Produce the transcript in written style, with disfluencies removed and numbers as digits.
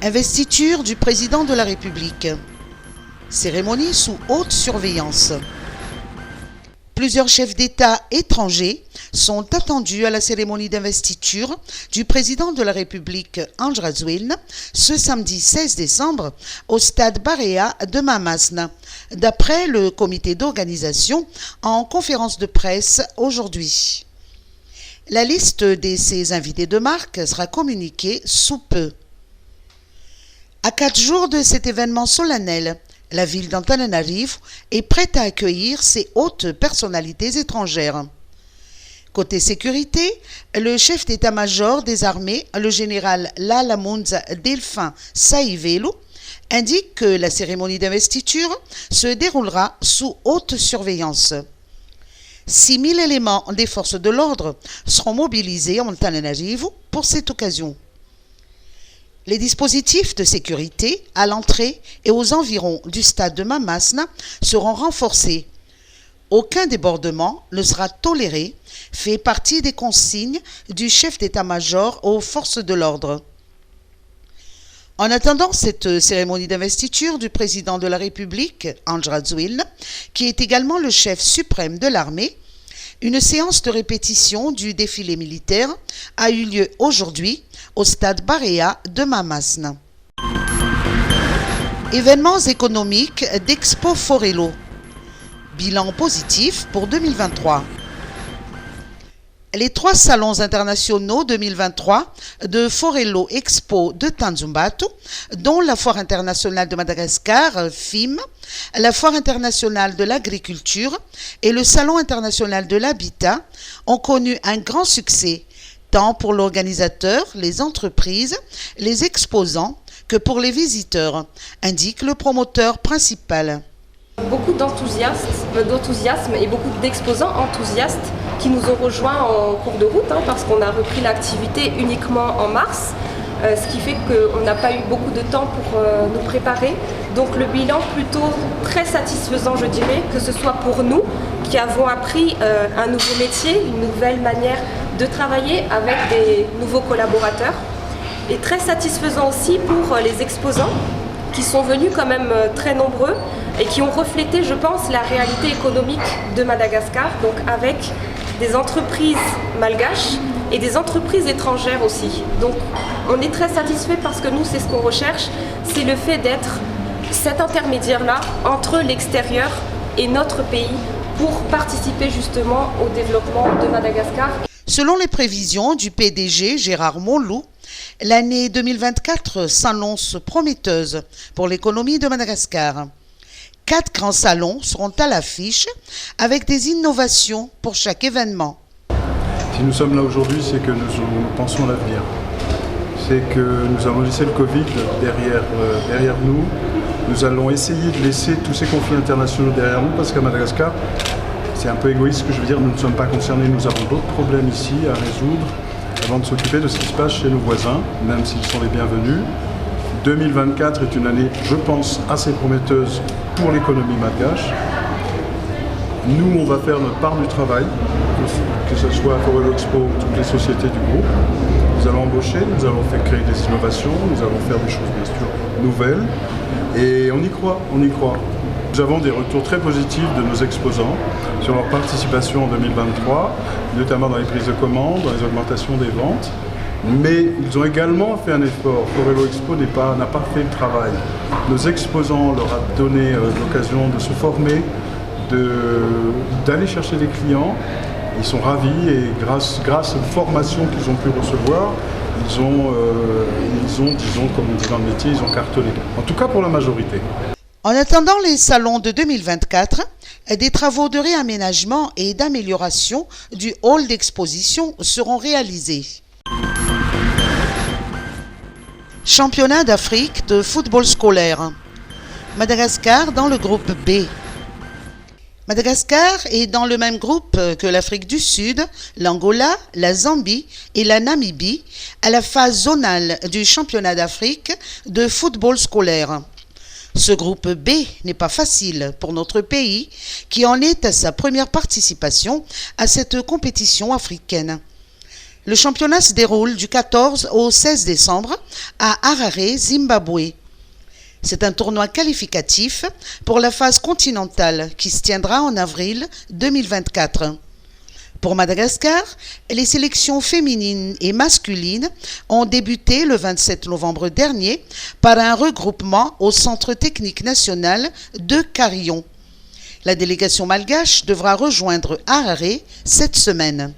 Investiture du président de la République. Cérémonie sous haute surveillance. Plusieurs chefs d'État étrangers sont attendus à la cérémonie d'investiture du président de la République Ange Razouelne ce samedi 16 décembre au stade Barea de Mamasna, d'après le comité d'organisation en conférence de presse aujourd'hui. La liste de ces invités de marque sera communiquée sous peu. À 4 jours de cet événement solennel, la ville d'Antananarivo est prête à accueillir ses hautes personnalités étrangères. Côté sécurité, le chef d'état-major des armées, le général Lalamunza Delfin Saïvelo, indique que la cérémonie d'investiture se déroulera sous haute surveillance. 6 000 éléments des forces de l'ordre seront mobilisés en Antananarivo pour cette occasion. Les dispositifs de sécurité à l'entrée et aux environs du stade de Mamasna seront renforcés. Aucun débordement ne sera toléré, fait partie des consignes du chef d'état-major aux forces de l'ordre. En attendant cette cérémonie d'investiture du président de la République, Ange Razouelne, qui est également le chef suprême de l'armée, une séance de répétition du défilé militaire a eu lieu aujourd'hui au stade Barea de Mamasna. Événements économiques d'Expo Forello. Bilan positif pour 2023. Les 3 salons internationaux 2023 de Forello Expo de Tanzumbato, dont la Foire internationale de Madagascar, FIM, la Foire internationale de l'agriculture et le Salon international de l'habitat, ont connu un grand succès, tant pour l'organisateur, les entreprises, les exposants que pour les visiteurs, indique le promoteur principal. Beaucoup d'enthousiasme et beaucoup d'exposants enthousiastes qui nous ont rejoints en cours de route parce qu'on a repris l'activité uniquement en mars, ce qui fait qu'on n'a pas eu beaucoup de temps pour nous préparer. Donc le bilan plutôt très satisfaisant, je dirais, que ce soit pour nous qui avons appris un nouveau métier, une nouvelle manière de travailler avec des nouveaux collaborateurs, et très satisfaisant aussi pour les exposants qui sont venus quand même très nombreux et qui ont reflété, je pense, la réalité économique de Madagascar, donc avec des entreprises malgaches et des entreprises étrangères aussi. Donc on est très satisfait parce que nous, c'est ce qu'on recherche, c'est le fait d'être cet intermédiaire-là entre l'extérieur et notre pays pour participer justement au développement de Madagascar. Selon les prévisions du PDG Gérard Monlou, l'année 2024 s'annonce prometteuse pour l'économie de Madagascar. 4 grands salons seront à l'affiche avec des innovations pour chaque événement. Si nous sommes là aujourd'hui, c'est que nous pensons à l'avenir. C'est que nous avons laissé le Covid derrière nous. Nous allons essayer de laisser tous ces conflits internationaux derrière nous parce qu'à Madagascar, c'est un peu égoïste ce que je veux dire, nous ne sommes pas concernés, nous avons d'autres problèmes ici à résoudre avant de s'occuper de ce qui se passe chez nos voisins, même s'ils sont les bienvenus. 2024 est une année, je pense, assez prometteuse pour l'économie malgache. Nous, on va faire notre part du travail, que ce soit à Forello Expo ou toutes les sociétés du groupe. Nous allons embaucher, nous allons faire créer des innovations, nous allons faire des choses bien sûr nouvelles. Et on y croit, on y croit. Nous avons des retours très positifs de nos exposants sur leur participation en 2023, notamment dans les prises de commandes, dans les augmentations des ventes. Mais ils ont également fait un effort. Forello Expo n'a pas fait le travail. Nos exposants leur a donné l'occasion de se former, d'aller chercher des clients. Ils sont ravis et grâce aux formations qu'ils ont pu recevoir, ils ont, disons, comme on dit dans le métier, ils ont cartonné. En tout cas pour la majorité. En attendant les salons de 2024, des travaux de réaménagement et d'amélioration du hall d'exposition seront réalisés. Championnat d'Afrique de football scolaire. Madagascar dans le groupe B. Madagascar est dans le même groupe que l'Afrique du Sud, l'Angola, la Zambie et la Namibie à la phase zonale du championnat d'Afrique de football scolaire. Ce groupe B n'est pas facile pour notre pays qui en est à sa première participation à cette compétition africaine. Le championnat se déroule du 14 au 16 décembre à Harare, Zimbabwe. C'est un tournoi qualificatif pour la phase continentale qui se tiendra en avril 2024. Pour Madagascar, les sélections féminines et masculines ont débuté le 27 novembre dernier par un regroupement au Centre technique national de Carillon. La délégation malgache devra rejoindre Harare cette semaine.